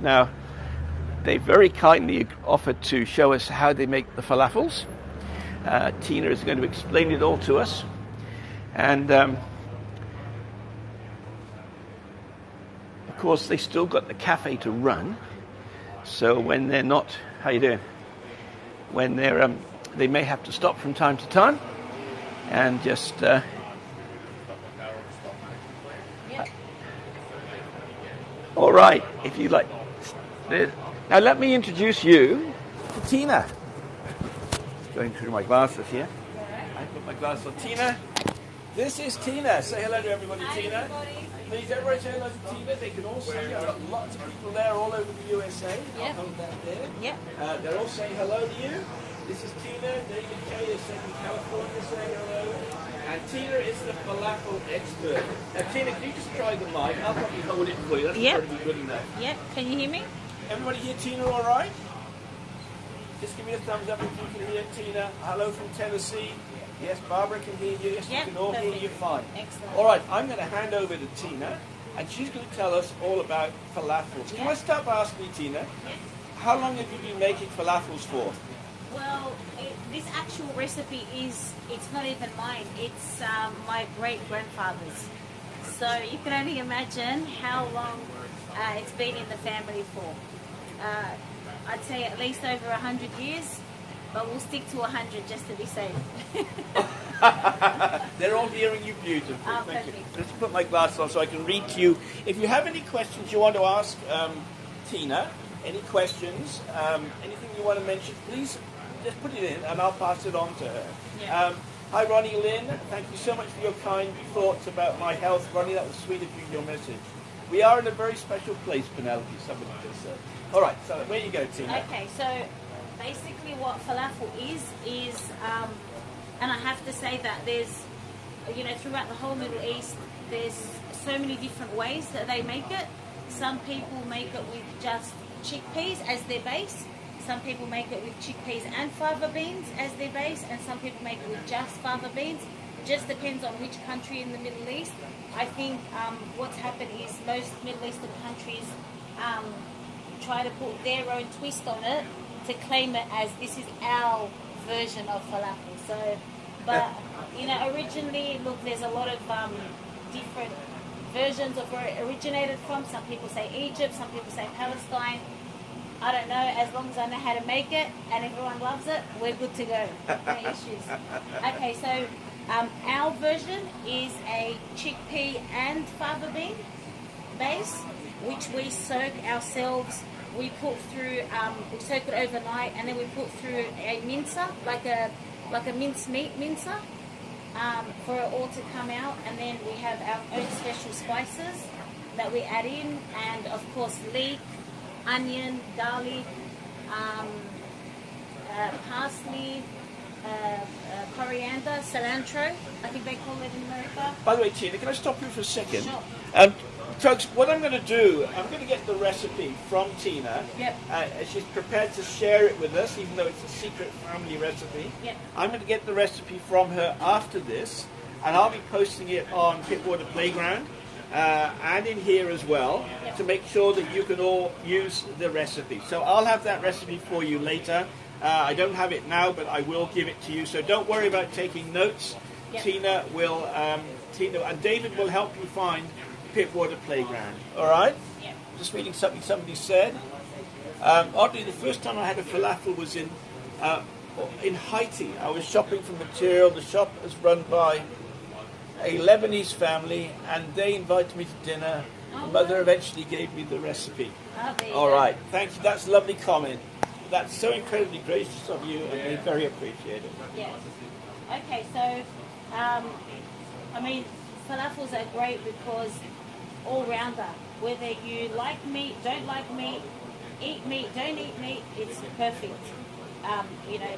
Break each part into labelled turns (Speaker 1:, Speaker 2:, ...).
Speaker 1: Now, they very kindly offered to show us how they make the falafels. Tina is going to explain it all to us. And of course, they still got the cafe to run. So when they're not, how you doing? When they're, they may have to stop from time to time and just. All right, if you like. Now let me introduce you to Tina. Going through my glasses here. I put my glasses on. Tina, this is Tina. Say hello to everybody,
Speaker 2: Hi,
Speaker 1: Tina.
Speaker 2: everybody.
Speaker 1: Please, everybody say hello to Tina. They can all see. There are lots of people there all over the USA.
Speaker 2: Yep.
Speaker 1: I'll hold that there.
Speaker 2: Yep.
Speaker 1: They're all saying hello to you. This is Tina. David Kay is saying in California saying hello. And Tina is the falafel expert. Now, Tina, can you just try the mic? I'll probably hold it for you. That's
Speaker 2: Yep.
Speaker 1: going to be good enough.
Speaker 2: Yep. Can you hear me?
Speaker 1: Everybody hear Tina all right? Just give me a thumbs up if you can hear Tina. Hello from Tennessee. Yes, Barbara can hear you. Yes,
Speaker 2: Yep,
Speaker 1: we can all hear
Speaker 2: perfect.
Speaker 1: you fine.
Speaker 2: Excellent.
Speaker 1: All right, I'm going to hand over to Tina, and she's going to tell us all about falafels. Can I start by asking you, Tina, how long have you been making falafels for?
Speaker 2: Well, this actual recipe it's not even mine. It's my great-grandfather's. So you can only imagine how long it's been in the family for. I'd say at least over 100 years, but we'll stick to 100 just to be safe.
Speaker 1: They're all hearing you beautifully.
Speaker 2: Oh,
Speaker 1: Thank you.
Speaker 2: perfect.
Speaker 1: Let's put my glasses on so I can read to you. If you have any questions you want to ask Tina, any questions, anything you want to mention, please just put it in and I'll pass it on to her.
Speaker 2: Yeah.
Speaker 1: Hi, Ronnie Lynn. Thank you so much for your kind thoughts about my health. Ronnie, that was sweet of you, your message. We are in a very special place, Penelope, somebody just said. All right, so where you go, Tina?
Speaker 2: Okay, so basically what falafel is, and I have to say that there's, throughout the whole Middle East, there's so many different ways that they make it. Some people make it with just chickpeas as their base. Some people make it with chickpeas and fava beans as their base, and some people make it with just fava beans. Just depends on which country in the Middle East. I think what's happened is most Middle Eastern countries try to put their own twist on it to claim it as this is our version of falafel. So, but originally, look, there's a lot of different versions of where it originated from. Some people say Egypt, some people say Palestine. I don't know. As long as I know how to make it and everyone loves it, we're good to go. No issues. Okay, so our version is a chickpea and fava bean base, which we soak ourselves. We put through, we soak it overnight, and then we put through a mincer, like a mincemeat mincer, for it all to come out. And then we have our own special spices that we add in, and of course leek, onion, garlic, parsley, coriander, cilantro, I think they call it in America.
Speaker 1: By the way, Tina, can I stop you for a second?
Speaker 2: Sure.
Speaker 1: Folks, what I'm going to do, I'm going to get the recipe from Tina.
Speaker 2: Yep.
Speaker 1: She's prepared to share it with us, even though it's a secret family recipe.
Speaker 2: Yep.
Speaker 1: I'm going to get the recipe from her after this, and I'll be posting it on Pittwater Playground and in here as well, to make sure that you can all use the recipe. So I'll have that recipe for you later. I don't have it now, but I will give it to you. So don't worry about taking notes.
Speaker 2: Yep.
Speaker 1: Tina and David will help you find Pittwater Playground. All right?
Speaker 2: Yeah.
Speaker 1: Just reading something somebody said. Oddly, the first time I had a falafel was in Haiti. I was shopping for material. The shop is run by a Lebanese family, and they invited me to dinner. My mother eventually gave me the recipe. All right. Thank you. That's a lovely comment. That's so incredibly gracious of you, and we very appreciate it.
Speaker 2: Yes. Okay, so, falafels are great because all-rounder. Whether you like meat, don't like meat, eat meat, don't eat meat, it's perfect.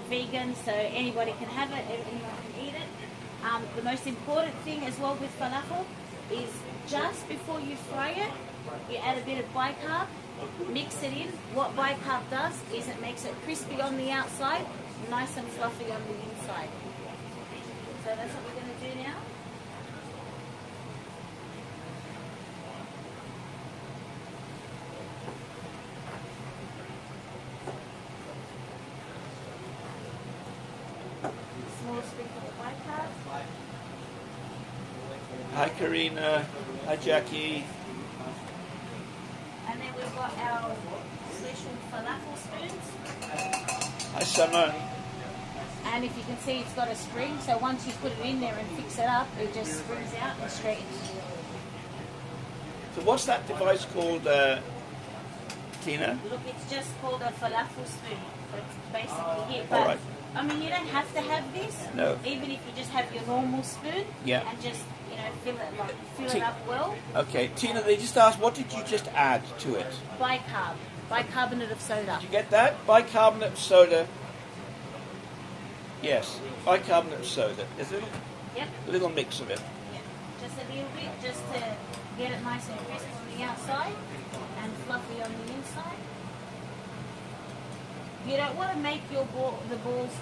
Speaker 2: Vegan, so anybody can have it, anyone can eat it. The most important thing as well with falafel is just before you fry it, you add a bit of bicarb, mix it in. What bicarb does is it makes it crispy on the outside, nice and fluffy on the inside. So that's what we're going to do now. small sprinkle of bicarb.
Speaker 1: Hi, Karina. Hi, Jackie.
Speaker 2: And then we've got our special falafel spoons.
Speaker 1: Hi, Summer.
Speaker 2: And if you can see, it's got a spring. So once you put it in there and fix it up, it just springs out and straight into you.
Speaker 1: So what's that device called, Tina?
Speaker 2: Look, it's just called a falafel spoon. So it's basically it.
Speaker 1: All
Speaker 2: But,
Speaker 1: right.
Speaker 2: I mean, you don't have to have this.
Speaker 1: No.
Speaker 2: Even if you just have your normal spoon.
Speaker 1: Yeah.
Speaker 2: And just, fill it up well.
Speaker 1: Okay, Tina, they just asked, what did you just add to it?
Speaker 2: Bicarb. Bicarbonate of soda.
Speaker 1: Did you get that? Bicarbonate of soda. Yes, bicarbonate of soda. There's a little mix of it.
Speaker 2: Yeah. Just a little bit, just to get it nice and crisp on the outside and fluffy on the inside. You don't want to make the balls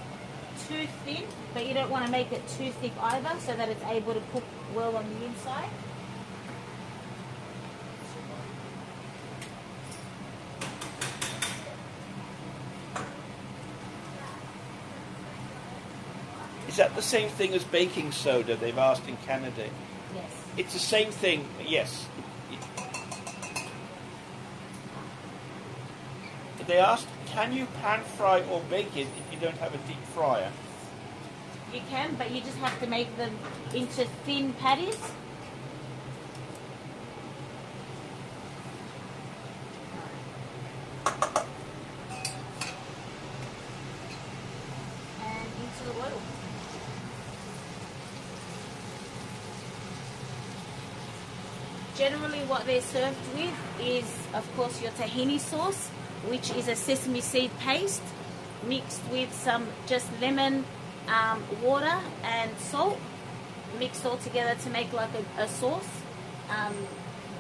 Speaker 2: too thin, but you don't want to make it too thick either, so that it's able to cook well on the inside.
Speaker 1: Is that the same thing as baking soda they've asked in Canada?
Speaker 2: Yes.
Speaker 1: It's the same thing, yes. They asked, can you pan fry or bake it if you don't have a deep fryer?
Speaker 2: You can, but you just have to make them into thin patties. And into the oil. Generally what they're served with is, of course, your tahini sauce, which is a sesame seed paste mixed with some just lemon, water and salt, mixed all together to make like a sauce,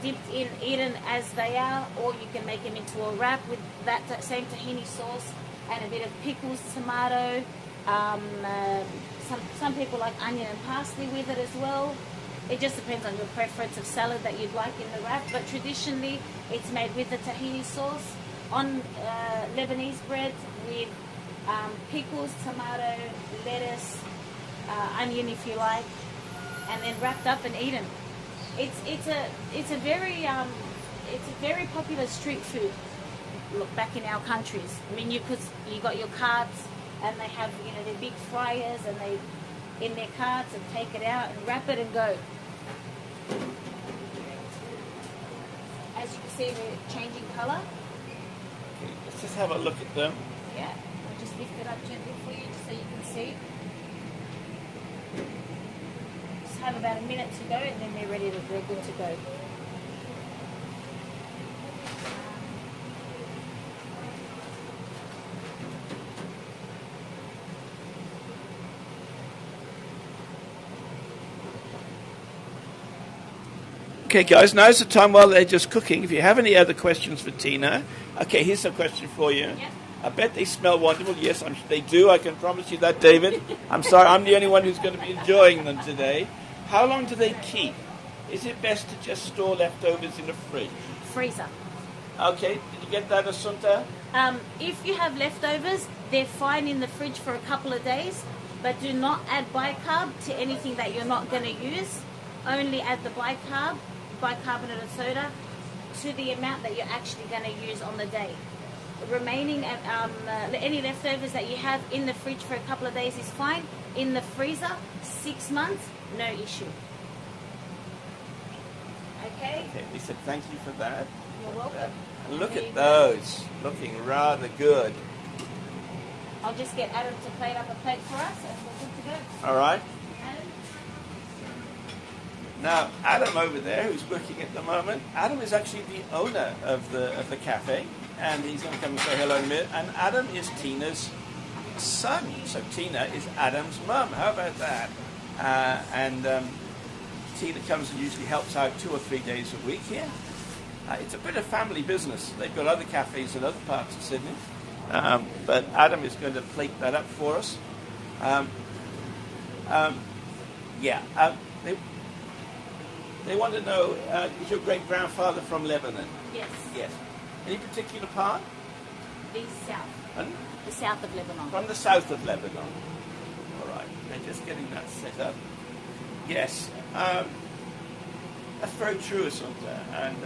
Speaker 2: dipped in, eaten as they are, or you can make them into a wrap with that same tahini sauce and a bit of pickles, tomato, some people like onion and parsley with it as well. It just depends on your preference of salad that you'd like in the wrap, but traditionally it's made with the tahini sauce on Lebanese bread with pickles, tomato, lettuce, onion if you like, and then wrapped up and eaten. It's a very popular street food. Look, back in our countries, I mean, you got your carts and they have their big fryers and they in their carts and take it out and wrap it and go. As you can see, they're changing colour.
Speaker 1: Okay, let's just have a look at them.
Speaker 2: Yeah, I'll just lift it up gently for you just so you can see. Just have about a minute to go and then they're good to go.
Speaker 1: Okay, guys, now's the time while they're just cooking. If you have any other questions for Tina, okay, here's a question for you.
Speaker 2: Yep.
Speaker 1: I bet they smell wonderful. Yes, they do. I can promise you that, David. I'm sorry, I'm the only one who's going to be enjoying them today. How long do they keep? Is it best to just store leftovers in the fridge?
Speaker 2: Freezer.
Speaker 1: Okay, did you get that, Asunta?
Speaker 2: If you have leftovers, they're fine in the fridge for a couple of days, but do not add bicarb to anything that you're not going to use. Only add the bicarbonate of soda to the amount that you're actually going to use on the day. Remaining any leftovers that you have in the fridge for a couple of days is fine. In the freezer, 6 months, no issue. Okay?
Speaker 1: Okay, we said thank you for that.
Speaker 2: You're welcome.
Speaker 1: And look
Speaker 2: There
Speaker 1: at
Speaker 2: you go.
Speaker 1: those, looking rather good.
Speaker 2: I'll just get Adam to plate up a plate for us and we're good to go.
Speaker 1: All right.
Speaker 2: Adam?
Speaker 1: Now, Adam over there, who's working at the moment, Adam is actually the owner of the cafe, and he's going to come and say hello in a minute. And Adam is Tina's son, so Tina is Adam's mum. How about that? Tina comes and usually helps out 2 or 3 days a week here. It's a bit of family business. They've got other cafes in other parts of Sydney, but Adam is going to plate that up for us. They want to know, is your great-grandfather from Lebanon?
Speaker 2: Yes.
Speaker 1: Yes. Any particular part?
Speaker 2: The south.
Speaker 1: Pardon?
Speaker 2: The south of Lebanon.
Speaker 1: From the south of Lebanon. All right. and just getting that set up. Yes, that's very true, Assunta. And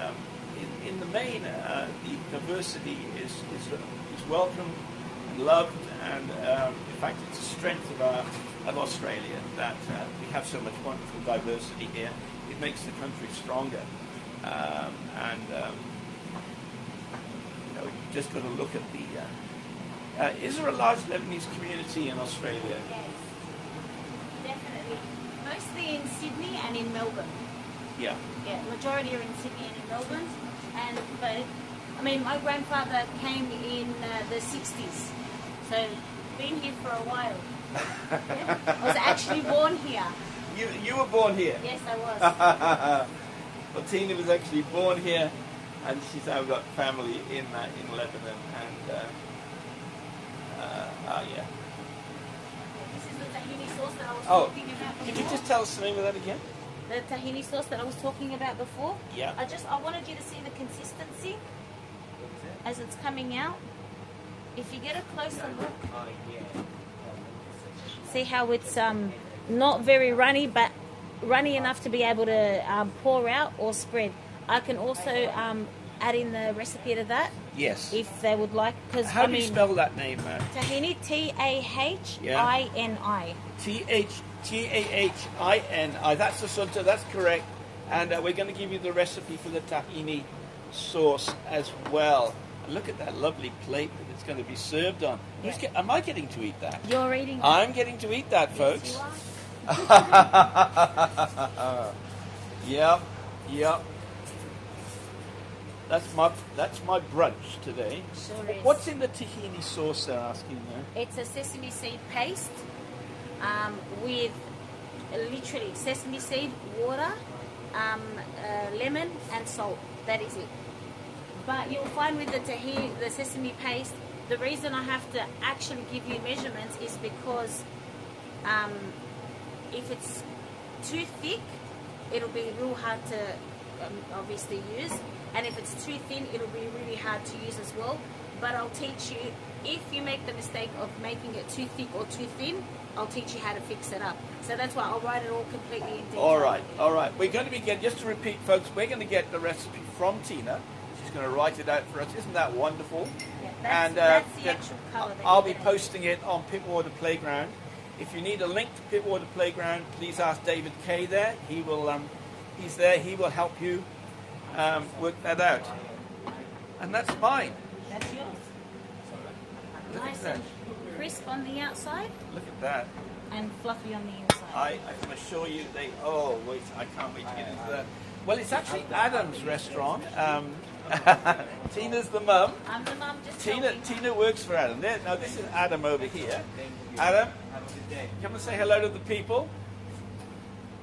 Speaker 1: in the main, the diversity is welcomed and loved, and in fact, it's a strength of Australia that we have so much wonderful diversity here. It makes the country stronger, you've just got to look at the. Is there a large Lebanese community in Australia?
Speaker 2: Yes, definitely. Mostly in Sydney and in Melbourne.
Speaker 1: Yeah.
Speaker 2: Yeah, majority are in Sydney and in Melbourne. But I mean, my grandfather came in the 60s, so been here for a while. Yeah. I was actually born here.
Speaker 1: You were born here?
Speaker 2: Yes, I was.
Speaker 1: Well, Tina was actually born here, and she's now got family in Lebanon, and yeah.
Speaker 2: This is the tahini sauce that I was
Speaker 1: Oh,
Speaker 2: talking about before.
Speaker 1: can you just tell us the name of that again?
Speaker 2: The tahini sauce that I was talking about before?
Speaker 1: Yeah.
Speaker 2: I wanted you to see the consistency as it's coming out. If you get a closer look, see how it's not very runny, but runny enough to be able to pour out or spread. I can also add in the recipe to that.
Speaker 1: Yes.
Speaker 2: If they would like, because
Speaker 1: How do you spell that name,
Speaker 2: tahini, Tahini.
Speaker 1: Tahini. That's Assunta. That's correct. And we're going to give you the recipe for the tahini sauce as well. Look at that lovely plate that it's going to be served on.
Speaker 2: Yeah.
Speaker 1: Am I getting to eat that?
Speaker 2: You're eating that.
Speaker 1: I'm getting to eat that, folks.
Speaker 2: Yes, you are.
Speaker 1: Yep. That's my brunch today.
Speaker 2: Sure is.
Speaker 1: What's in the tahini sauce they're asking there?
Speaker 2: It's a sesame seed paste with literally sesame seed, water, lemon, and salt. That is it. But you'll find with the tahini, the sesame paste, the reason I have to actually give you measurements is because if it's too thick, it'll be real hard to obviously use. And if it's too thin, it'll be really hard to use as well. But I'll teach you, if you make the mistake of making it too thick or too thin, I'll teach you how to fix it up. So that's why I'll write it all completely in detail.
Speaker 1: All right. We're going to be just to repeat, folks, we're going to get the recipe from Tina. She's going to write it out for us. Isn't that wonderful?
Speaker 2: Yeah, that's the actual colour that
Speaker 1: I'll
Speaker 2: you
Speaker 1: be
Speaker 2: get.
Speaker 1: posting it on Pittwater Playground. If you need a link to Pittwater Playground, please ask David Kay there. He will. He's there. He will help you work that out. And that's mine.
Speaker 2: That's yours.
Speaker 1: Look
Speaker 2: Nice
Speaker 1: at that.
Speaker 2: and crisp on the outside
Speaker 1: Look at that.
Speaker 2: and fluffy on the inside.
Speaker 1: I can assure you I can't wait to get into that. Well, it's actually Adam's restaurant. Tina's the mum.
Speaker 2: I'm the mum, just
Speaker 1: Tina works for Adam. Now this is Adam over here. Adam, come and say hello to the people.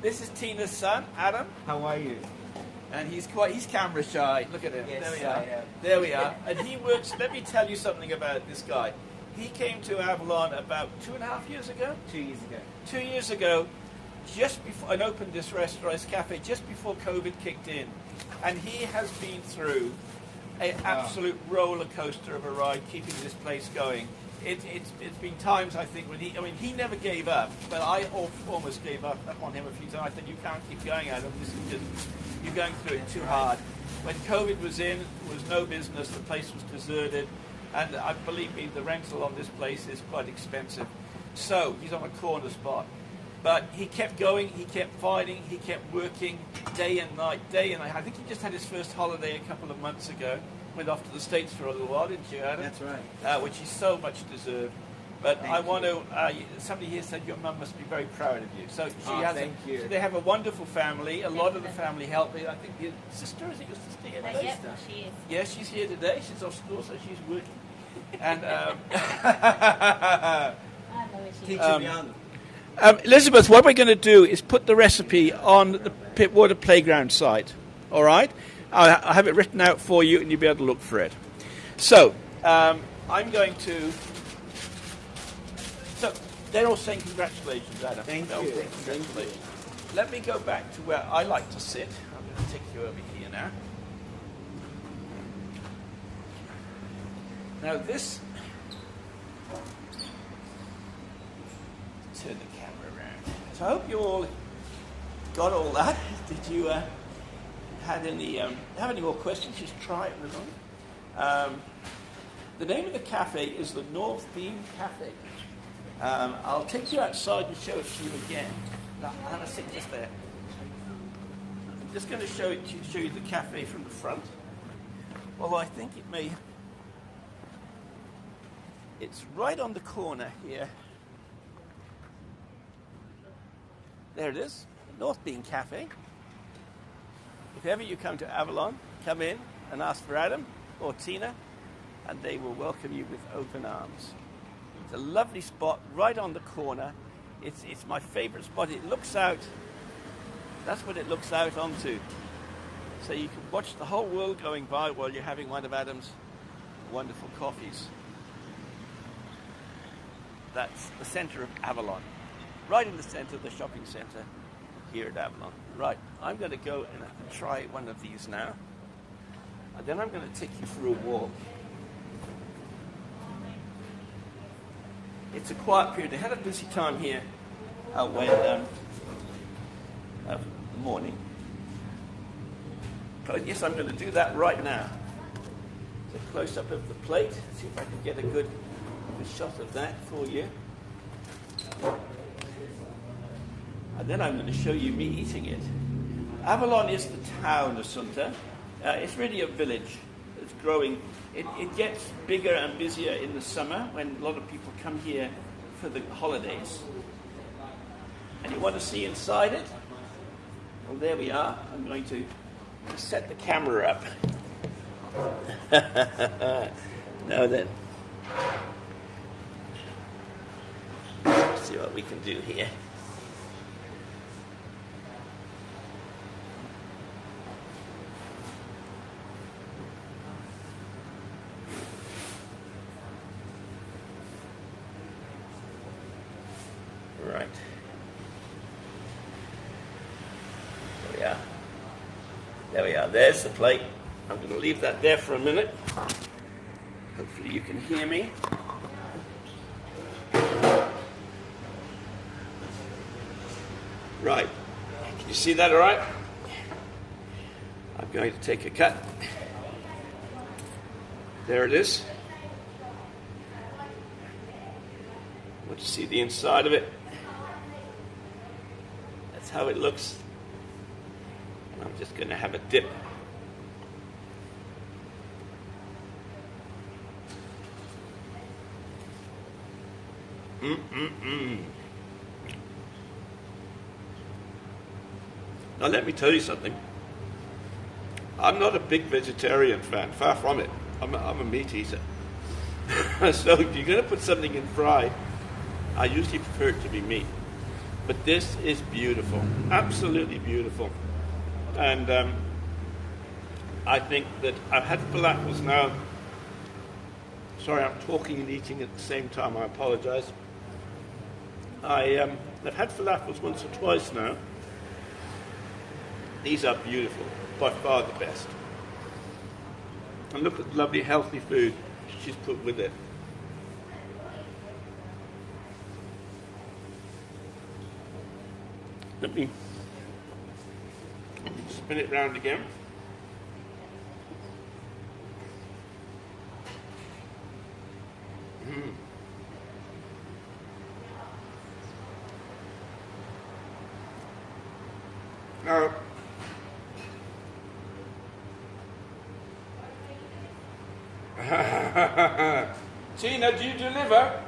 Speaker 1: This is Tina's son, Adam.
Speaker 3: How are you?
Speaker 1: And he's camera shy. Look at him.
Speaker 3: Yes,
Speaker 1: there we are.
Speaker 3: I am.
Speaker 1: There we are. And he works. Let me tell you something about this guy. He came to Avalon about 2.5 years ago.
Speaker 3: 2 years ago.
Speaker 1: 2 years ago, just before I opened this restaurant, this cafe, just before COVID kicked in, and he has been through an absolute roller coaster of a ride, keeping this place going. It's been times, I think, when he never gave up, but I almost gave up on him a few times. I said, you can't keep going, Adam. This is just, you're going through it too hard. When COVID was in, there was no business. The place was deserted, and believe me, the rental on this place is quite expensive. So he's on a corner spot. But he kept going, he kept fighting, he kept working day and night. I think he just had his first holiday a couple of months ago. Went off to the States for a little while, didn't you, Adam?
Speaker 3: That's right.
Speaker 1: Which he so much deserved. But
Speaker 3: Thank
Speaker 1: I want to, somebody here said your mum must be very proud of you. So she has
Speaker 3: thank you.
Speaker 1: So they have a wonderful family. A lot of the family help. I think your sister, is it your sister here today?
Speaker 2: Yep, she is.
Speaker 1: Yeah, she's here today. She's off school, so she's working. And
Speaker 2: I know where she
Speaker 3: Teach
Speaker 2: is.
Speaker 3: him young.
Speaker 1: Elizabeth, what we're going to do is put the recipe on the Pittwater Playground site. All right? I'll have it written out for you, and you'll be able to look for it. So, I'm going to... So, they're all saying congratulations, Adam.
Speaker 3: Thank
Speaker 1: They're all
Speaker 3: you.
Speaker 1: saying congratulations. Let me go back to where I like to sit. I'm going to take you over here now. Now, this... turn the camera around. So I hope you all got all that. Did you have any more questions? Just try it with them. The name of the cafe is the North Beam Cafe. I'll take you outside and show it to you again. Now, have a seat just there. I'm just going to show you the cafe from the front. Well, I think it's right on the corner here. There it is, North Beam Cafe. If ever you come to Avalon, come in and ask for Adam or Tina, and they will welcome you with open arms. It's a lovely spot right on the corner. It's my favorite spot. It looks out, that's what it looks out onto. So you can watch the whole world going by while you're having one of Adam's wonderful coffees. That's the center of Avalon. Right in the center of the shopping center here at Avalon. Right, I'm going to go and try one of these now. And then I'm going to take you for a walk. It's a quiet period. They had a busy time here the morning. But yes, I'm going to do that right now. It's a close-up of the plate. See if I can get a good shot of that for you. And then I'm going to show you me eating it. Avalon is the town of Sunta. It's really a village that's growing. It gets bigger and busier in the summer when a lot of people come here for the holidays. And you want to see inside it? Well, there we are. I'm going to set the camera up. Now then. Let's see what we can do here. Right. There we are. There we are. There's the plate. I'm going to leave that there for a minute. Hopefully you can hear me. Right. Can you see that all right? I'm going to take a cut. There it is. Want to see the inside of it? That's how it looks. And I'm just going to have a dip. Now let me tell you something. I'm not a big vegetarian fan, far from it. I'm a meat eater. So if you're going to put something in fried, I usually prefer it to be meat. But this is beautiful, absolutely beautiful. And I think that I've had falafels now. Sorry, I'm talking and eating at the same time, I apologize. I've had falafels once or twice now. These are beautiful, by far the best. And look at the lovely healthy food she's put with it. Let me spin it round again. Now, Tina, do you deliver?